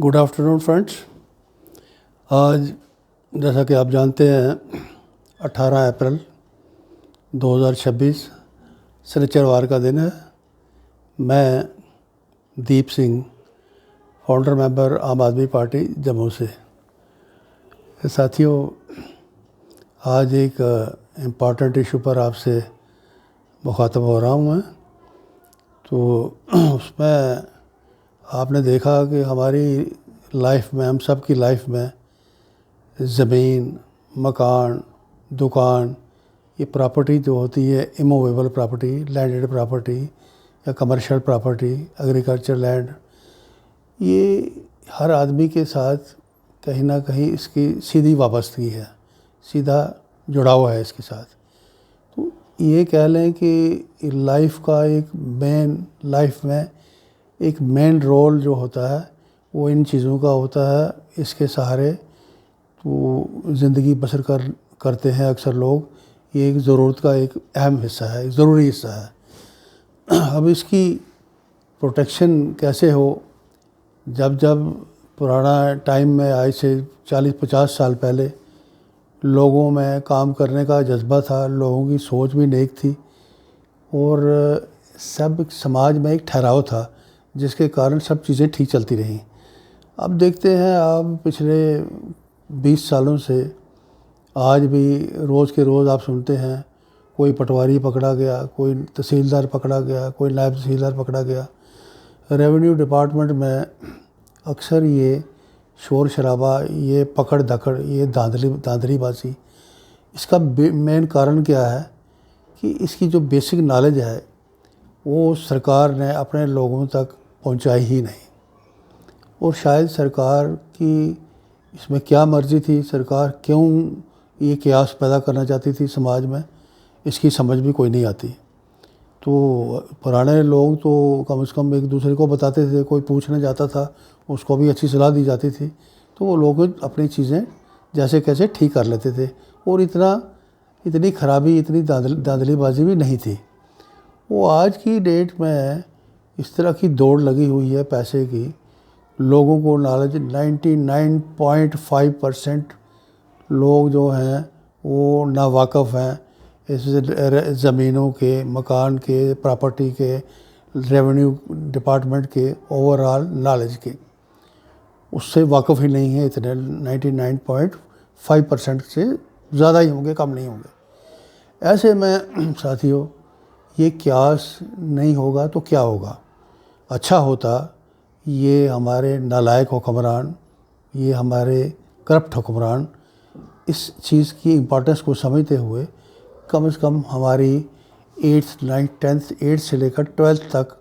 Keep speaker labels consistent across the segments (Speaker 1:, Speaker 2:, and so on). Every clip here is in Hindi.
Speaker 1: Good afternoon friends. आज जैसा कि आप जानते हैं 18 अप्रैल 2026 शनिचरवार का दिन है। मैं दीप सिंह, फाउंडर मेंबर आम आदमी पार्टी जम्मू से। साथियों, आज एक इम्पॉर्टेंट इशू पर आपसे मुखातब हो रहा हूँ मैं। तो उसमें आपने देखा कि हमारी लाइफ में, हम सब की लाइफ में ज़मीन, मकान, दुकान, ये प्रॉपर्टी जो होती है, इमूवेबल प्रॉपर्टी, लैंडेड प्रॉपर्टी या कमर्शियल प्रॉपर्टी, एग्रीकल्चर लैंड, ये हर आदमी के साथ कहीं ना कहीं इसकी सीधी वाबस्तगी है, सीधा जुड़ाव है इसके साथ। तो ये कह लें कि लाइफ का एक मेन रोल जो होता है वो इन चीज़ों का होता है। इसके सहारे तो ज़िंदगी बसर करते हैं अक्सर लोग। ये एक ज़रूरत का एक अहम हिस्सा है, एक ज़रूरी हिस्सा है। अब इसकी प्रोटेक्शन कैसे हो? जब पुराना टाइम में, आज से 40-50 साल पहले लोगों में काम करने का जज्बा था, लोगों की सोच भी नेक थी और सब समाज में एक ठहराव था जिसके कारण सब चीज़ें ठीक चलती रहीं। अब देखते हैं, आप पिछले 20 सालों से आज भी रोज़ के रोज़ आप सुनते हैं कोई पटवारी पकड़ा गया, कोई तहसीलदार पकड़ा गया, कोई नायब तहसीलदार पकड़ा गया। रेवेन्यू डिपार्टमेंट में अक्सर ये शोर शराबा, ये पकड़ धकड़, ये धांधलीबाजी, इसका मेन कारण क्या है कि इसकी जो बेसिक नॉलेज है वो सरकार ने अपने लोगों तक पहुंचाई ही नहीं। और शायद सरकार की इसमें क्या मर्ज़ी थी, सरकार क्यों ये कयास पैदा करना चाहती थी समाज में, इसकी समझ भी कोई नहीं आती। तो पुराने लोग तो कम से कम एक दूसरे को बताते थे, कोई पूछने जाता था उसको भी अच्छी सलाह दी जाती थी, तो वो लोग अपनी चीज़ें जैसे कैसे ठीक कर लेते थे और इतनी खराबी, इतनी धांधलीबाजी भी नहीं थी। वो आज की डेट में इस तरह की दौड़ लगी हुई है पैसे की, लोगों को नॉलेज 99.5% लोग जो हैं वो नावाकफ़ हैं इस ज़मीनों के, मकान के, प्रॉपर्टी के, रेवेन्यू डिपार्टमेंट के ओवरऑल नॉलेज के, उससे वाकफ़ ही नहीं है। इतने 99.5% से ज़्यादा ही होंगे, कम नहीं होंगे। ऐसे में साथियों, ये क्यास नहीं होगा तो क्या होगा? अच्छा होता ये हमारे नालायक हुक्मरान, ये हमारे करप्ट हुक्मरान इस चीज़ की इम्पोर्टेंस को समझते हुए कम से कम हमारी 8th, 9th, 10th, 8th से लेकर 12th तक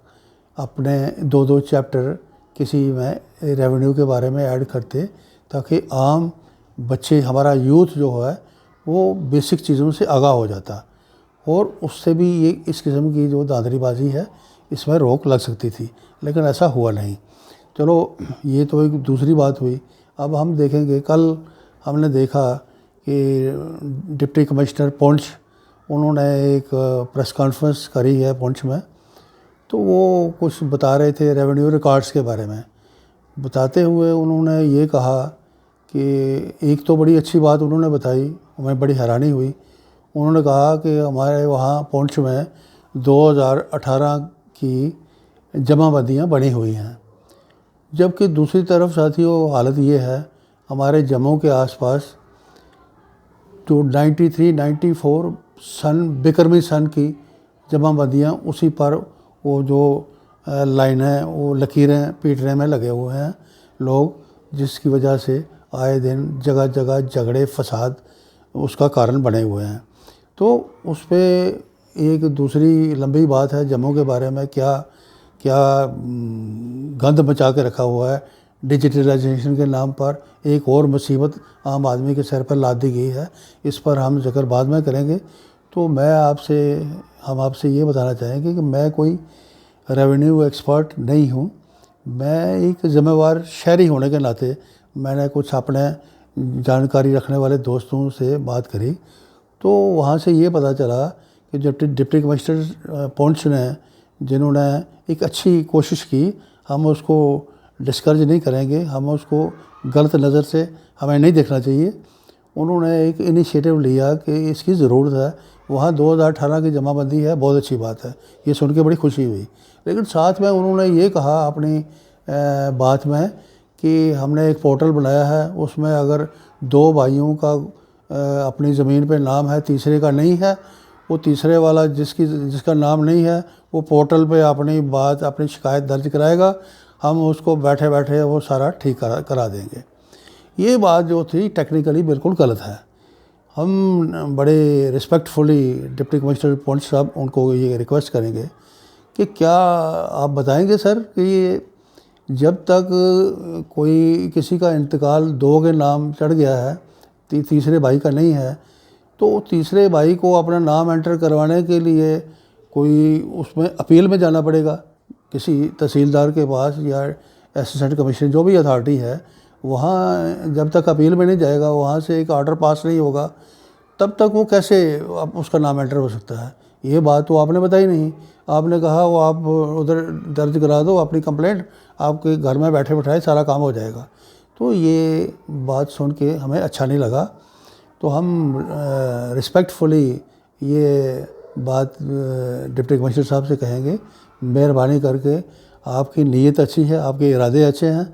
Speaker 1: अपने 2-2 चैप्टर किसी में रेवेन्यू के बारे में ऐड करते, ताकि आम बच्चे, हमारा यूथ जो है वो बेसिक चीज़ों से आगाह हो जाता और उससे भी ये इस किस्म की जो धांधलीबाजी है इसमें रोक लग सकती थी। लेकिन ऐसा हुआ नहीं। चलो, ये तो एक दूसरी बात हुई। अब हम देखेंगे, कल हमने देखा कि डिप्टी कमिश्नर पुंछ, उन्होंने एक प्रेस कॉन्फ्रेंस करी है पुंछ में। तो वो कुछ बता रहे थे रेवेन्यू रिकॉर्ड्स के बारे में। बताते हुए उन्होंने ये कहा कि एक तो बड़ी अच्छी बात उन्होंने बताई, हमें बड़ी हैरानी हुई। उन्होंने कहा कि हमारे वहाँ पुंछ में 2018 की जमाबंदियाँ बनी हुई हैं, जबकि दूसरी तरफ साथियों हालत ये है, हमारे जम्मू के आसपास जो 93-94 बिक्रमी सन की जमाबंदियाँ, उसी पर वो जो लाइन है, वो लकीरें पीटने में लगे हुए हैं लोग, जिसकी वजह से आए दिन जगह जगह झगड़े, फसाद उसका कारण बने हुए हैं। तो उस पर एक दूसरी लंबी बात है जम्मू के बारे में, क्या गंद मचा के रखा हुआ है। डिजिटलाइजेशन के नाम पर एक और मुसीबत आम आदमी के सर पर लाद दी गई है। इस पर हम जिक्र बाद में करेंगे। तो हम आपसे ये बताना चाहेंगे कि मैं कोई रेवेन्यू एक्सपर्ट नहीं हूँ। मैं एक ज़िम्मेवार शहरी होने के नाते मैंने कुछ अपने जानकारी रखने वाले दोस्तों से बात करी, तो वहाँ से ये पता चला कि जो डिप्टी कमिश्नर पुंछ ने, जिन्होंने एक अच्छी कोशिश की, हम उसको डिस्करेज नहीं करेंगे, हम उसको गलत नज़र से हमें नहीं देखना चाहिए। उन्होंने एक इनिशिएटिव लिया कि इसकी ज़रूरत है, वहाँ 2018 की जमाबंदी है, बहुत अच्छी बात है, ये सुन के बड़ी खुशी हुई। लेकिन साथ में उन्होंने ये कहा अपनी बात में कि हमने एक पोर्टल बनाया है, उसमें अगर 2 भाइयों का अपनी ज़मीन पे नाम है, तीसरे का नहीं है, वो तीसरे वाला जिसका नाम नहीं है वो पोर्टल पे अपनी बात, अपनी शिकायत दर्ज कराएगा, हम उसको बैठे बैठे वो सारा ठीक करा देंगे। ये बात जो थी टेक्निकली बिल्कुल गलत है। हम बड़े रिस्पेक्टफुली डिप्टी कमिश्नर पुंछ साहब उनको ये रिक्वेस्ट करेंगे कि क्या आप बताएंगे सर कि ये जब तक कोई किसी का इंतकाल 2 के नाम चढ़ गया है, तीसरे भाई का नहीं है, तो तीसरे भाई को अपना नाम एंटर करवाने के लिए कोई उसमें अपील में जाना पड़ेगा किसी तहसीलदार के पास या असिस्टेंट कमिश्नर जो भी अथॉरिटी है, वहाँ जब तक अपील में नहीं जाएगा, वहाँ से एक ऑर्डर पास नहीं होगा, तब तक वो कैसे उसका नाम एंटर हो सकता है। ये बात तो आपने बताई नहीं। आपने कहा वो आप उधर दर्ज करा दो अपनी कंप्लेंट, आपके घर में बैठे बैठाए सारा काम हो जाएगा। तो ये बात सुन के हमें अच्छा नहीं लगा। तो हम रिस्पेक्टफुली ये बात डिप्टी कमिश्नर साहब से कहेंगे, मेहरबानी करके आपकी नीयत अच्छी है, आपके इरादे अच्छे हैं,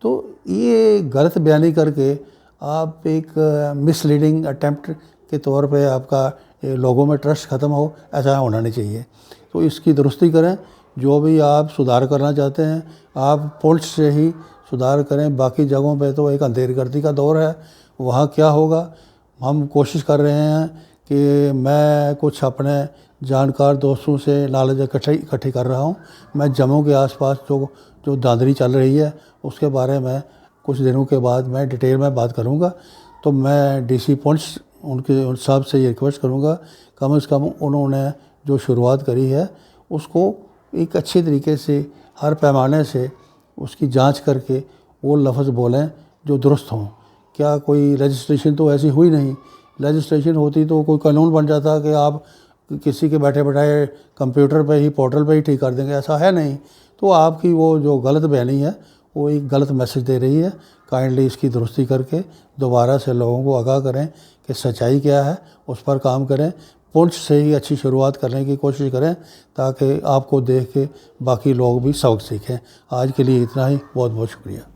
Speaker 1: तो ये गलत बयानी करके आप एक मिसलीडिंग अटेम्प्ट के तौर पे आपका लोगों में ट्रस्ट ख़त्म हो, ऐसा होना नहीं चाहिए। तो इसकी दुरुस्ती करें, जो भी आप सुधार करना चाहते हैं आप पुलिस से ही सुधार करें। बाकी जगहों पे तो एक अंधेरगर्दी का दौर है, वहाँ क्या होगा। हम कोशिश कर रहे हैं कि मैं कुछ अपने जानकार दोस्तों से नॉलेज इकट्ठी कर रहा हूँ। मैं जम्मू के आसपास जो दादरी चल रही है उसके बारे में कुछ दिनों के बाद मैं डिटेल में बात करूँगा। तो मैं डीसी पुंछ उन साहब से ये रिक्वेस्ट करूँगा, कम से कम उन्होंने जो शुरुआत करी है उसको एक अच्छे तरीके से हर पैमाने से उसकी जांच करके वो लफ्ज़ बोलें जो दुरुस्त हों। क्या कोई रजिस्ट्रेशन तो ऐसी हुई नहीं, रजिस्ट्रेशन होती तो कोई कानून बन जाता कि आप किसी के बैठे बैठाए कंप्यूटर पे ही, पोर्टल पे ही ठीक कर देंगे, ऐसा है नहीं। तो आपकी वो जो गलत बयानी है वो एक गलत मैसेज दे रही है। काइंडली इसकी दुरुस्ती करके दोबारा से लोगों को आगाह करें कि सच्चाई क्या है, उस पर काम करें। पुंछ से ही अच्छी शुरुआत करने की कोशिश करें ताकि आपको देख के बाकी लोग भी सबक सीखें। आज के लिए इतना ही, बहुत बहुत शुक्रिया।